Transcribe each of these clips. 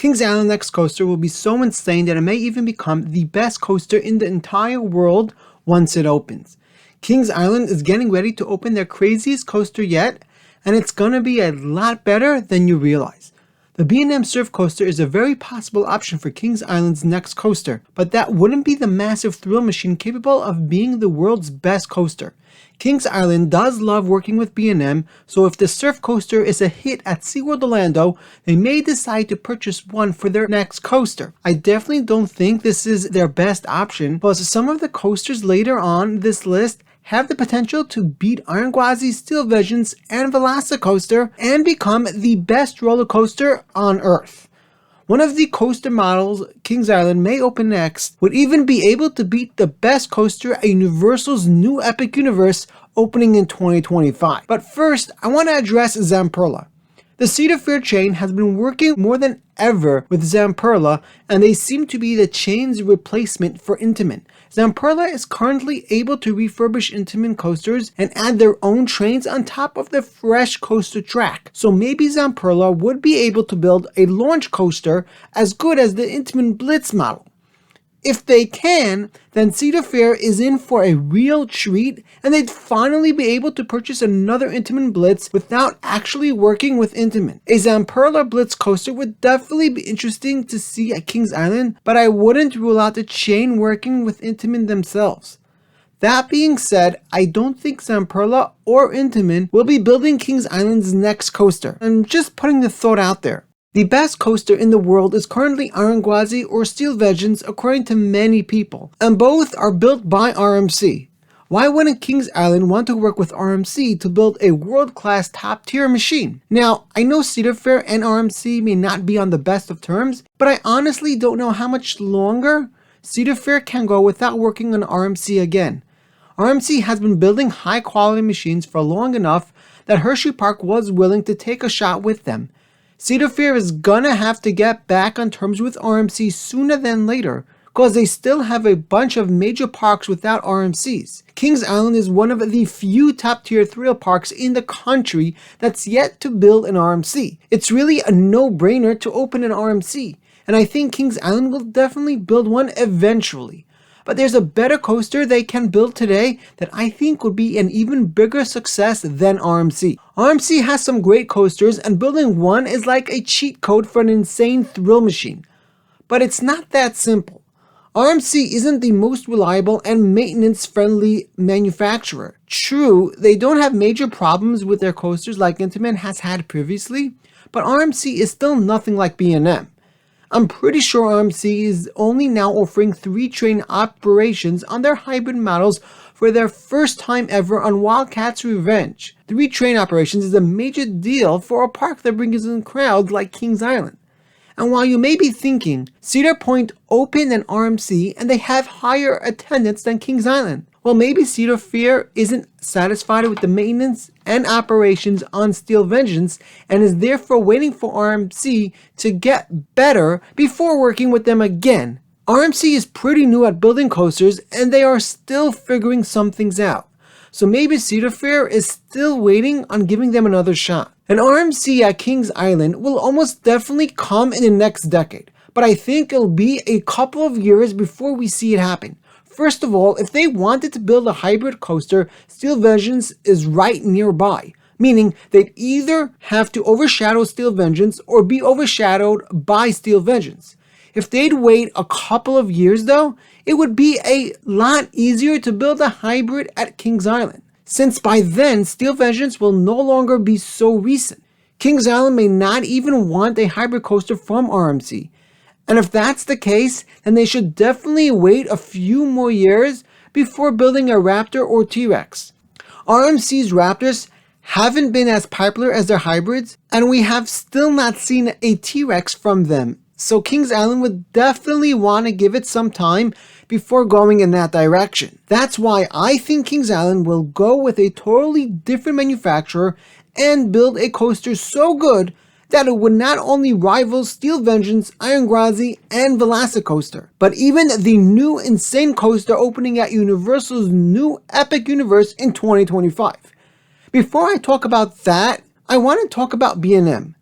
Kings Island next coaster will be so insane that it may even become the best coaster in the entire world once it opens. Kings Island is getting ready to open their craziest coaster yet, and it's gonna be a lot better than you realize. The B&M Surf Coaster is a very possible option for Kings Island's next coaster, but that wouldn't be the massive thrill machine capable of being the world's best coaster. Kings Island does love working with B&M, so if the surf coaster is a hit at SeaWorld Orlando, they may decide to purchase one for their next coaster. I definitely don't think this is their best option, because some of the coasters later on this list have the potential to beat Iron Gwazi's Steel Visions and Velocicoaster and become the best roller coaster on Earth. One of the coaster models Kings Island may open next would even be able to beat the best coaster at Universal's new Epic Universe opening in 2025. But first, I want to address Zamperla. The Cedar Fair chain has been working more than ever with Zamperla, and they seem to be the chain's replacement for Intamin. Zamperla is currently able to refurbish Intamin coasters and add their own trains on top of the fresh coaster track. So maybe Zamperla would be able to build a launch coaster as good as the Intamin Blitz model. If they can, then Cedar Fair is in for a real treat, and they'd finally be able to purchase another Intamin Blitz without actually working with Intamin. A Zamperla Blitz coaster would definitely be interesting to see at Kings Island, but I wouldn't rule out the chain working with Intamin themselves. That being said, I don't think Zamperla or Intamin will be building Kings Island's next coaster. I'm just putting the thought out there. The best coaster in the world is currently Iron Gwazi or Steel Visions according to many people, and both are built by RMC. Why wouldn't Kings Island want to work with RMC to build a world-class top-tier machine? Now, I know Cedar Fair and RMC may not be on the best of terms, but I honestly don't know how much longer Cedar Fair can go without working on RMC again. RMC has been building high-quality machines for long enough that Hershey Park was willing to take a shot with them. Cedar Fair is gonna have to get back on terms with RMC sooner than later, because they still have a bunch of major parks without RMCs. Kings Island is one of the few top-tier thrill parks in the country that's yet to build an RMC. It's really a no-brainer to open an RMC, and I think Kings Island will definitely build one eventually. But there's a better coaster they can build today that I think would be an even bigger success than RMC. RMC has some great coasters, and building one is like a cheat code for an insane thrill machine. But it's not that simple. RMC isn't the most reliable and maintenance-friendly manufacturer. True, they don't have major problems with their coasters like Intamin has had previously, but RMC is still nothing like B&M. I'm pretty sure RMC is only now offering 3 train operations on their hybrid models for their first time ever on Wildcats Revenge. 3 train operations is a major deal for a park that brings in crowds like Kings Island. And while you may be thinking, Cedar Point opened an RMC and they have higher attendance than Kings Island, well, maybe Cedar Fair isn't satisfied with the maintenance and operations on Steel Visions and is therefore waiting for RMC to get better before working with them again. RMC is pretty new at building coasters and they are still figuring some things out. So maybe Cedar Fair is still waiting on giving them another shot. An RMC at Kings Island will almost definitely come in the next decade, but I think it'll be a couple of years before we see it happen. First of all, if they wanted to build a hybrid coaster, Steel Visions is right nearby, meaning they'd either have to overshadow Steel Visions or be overshadowed by Steel Visions. If they'd wait a couple of years though, it would be a lot easier to build a hybrid at Kings Island, since by then Steel Visions will no longer be so recent. Kings Island may not even want a hybrid coaster from RMC. And if that's the case, then they should definitely wait a few more years before building a Raptor or T-Rex. RMC's Raptors haven't been as popular as their hybrids, and we have still not seen a T-Rex from them. So Kings Island would definitely want to give it some time before going in that direction. That's why I think Kings Island will go with a totally different manufacturer and build a coaster so good that it would not only rival Steel Visions, Iron Gwazi, and Velocicoaster, but even the new insane coaster opening at Universal's new Epic Universe in 2025. Before I talk about that, I want to talk about B&M.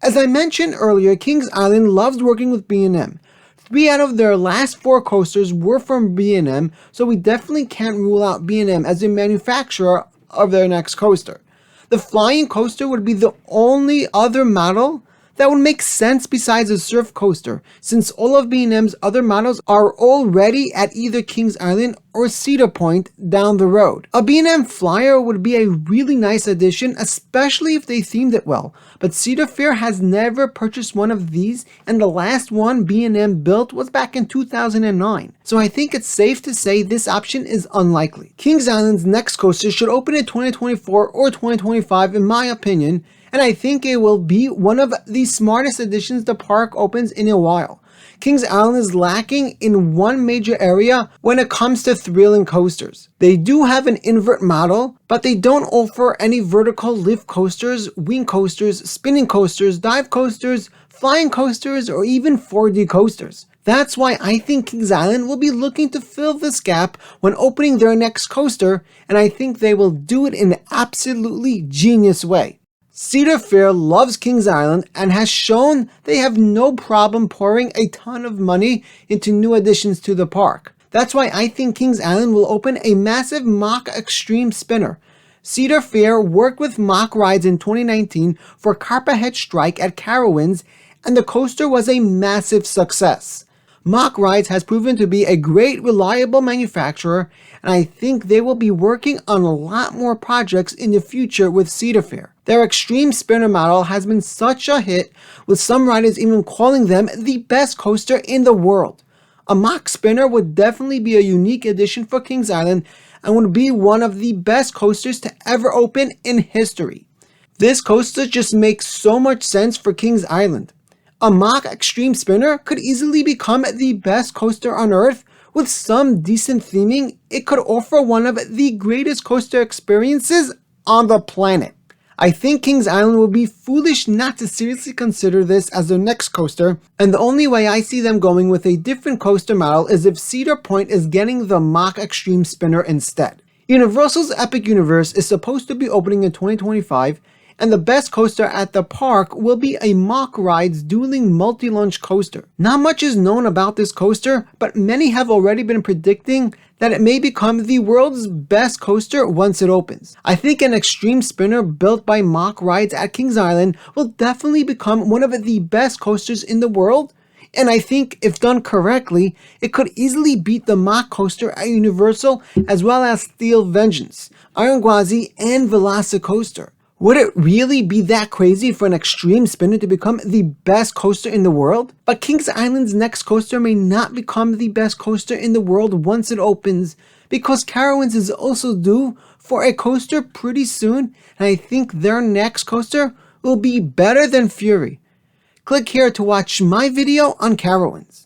As I mentioned earlier, Kings Island loves working with B&M. 3 out of their last 4 coasters were from B&M, so we definitely can't rule out B&M as the manufacturer of their next coaster. The flying coaster would be the only other model that would make sense besides a surf coaster, since all of B&M's other models are already at either Kings Island or Cedar Point down the road. A B&M Flyer would be a really nice addition, especially if they themed it well, but Cedar Fair has never purchased one of these, and the last one B&M built was back in 2009, so I think it's safe to say this option is unlikely. Kings Island's next coaster should open in 2024 or 2025 in my opinion, and I think it will be one of the smartest additions the park opens in a while. Kings Island is lacking in one major area when it comes to thrilling coasters. They do have an invert model, but they don't offer any vertical lift coasters, wing coasters, spinning coasters, dive coasters, flying coasters, or even 4D coasters. That's why I think Kings Island will be looking to fill this gap when opening their next coaster, and I think they will do it in an absolutely genius way. Cedar Fair loves Kings Island and has shown they have no problem pouring a ton of money into new additions to the park. That's why I think Kings Island will open a massive Mack Extreme Spinner. Cedar Fair worked with Mack Rides in 2019 for Copperhead Strike at Carowinds, and the coaster was a massive success. Mack Rides has proven to be a great, reliable manufacturer, and I think they will be working on a lot more projects in the future with Cedar Fair. Their Extreme Spinner model has been such a hit, with some riders even calling them the best coaster in the world. A Mack Spinner would definitely be a unique addition for Kings Island and would be one of the best coasters to ever open in history. This coaster just makes so much sense for Kings Island. A Mack Extreme Spinner could easily become the best coaster on Earth. With some decent theming, it could offer one of the greatest coaster experiences on the planet. I think Kings Island will be foolish not to seriously consider this as their next coaster, and the only way I see them going with a different coaster model is if Cedar Point is getting the Mack Extreme Spinner instead. Universal's Epic Universe is supposed to be opening in 2025, and the best coaster at the park will be a Mack Rides Dueling Multi-Launch Coaster. Not much is known about this coaster, but many have already been predicting that it may become the world's best coaster once it opens. I think an Extreme Spinner built by Mack Rides at Kings Island will definitely become one of the best coasters in the world, and I think if done correctly, it could easily beat the Mack coaster at Universal as well as Steel Vengeance, Iron Gwazi, and Velocicoaster. Would it really be that crazy for an Extreme Spinner to become the best coaster in the world? But Kings Island's next coaster may not become the best coaster in the world once it opens, because Carowinds is also due for a coaster pretty soon, and I think their next coaster will be better than Fury. Click here to watch my video on Carowinds.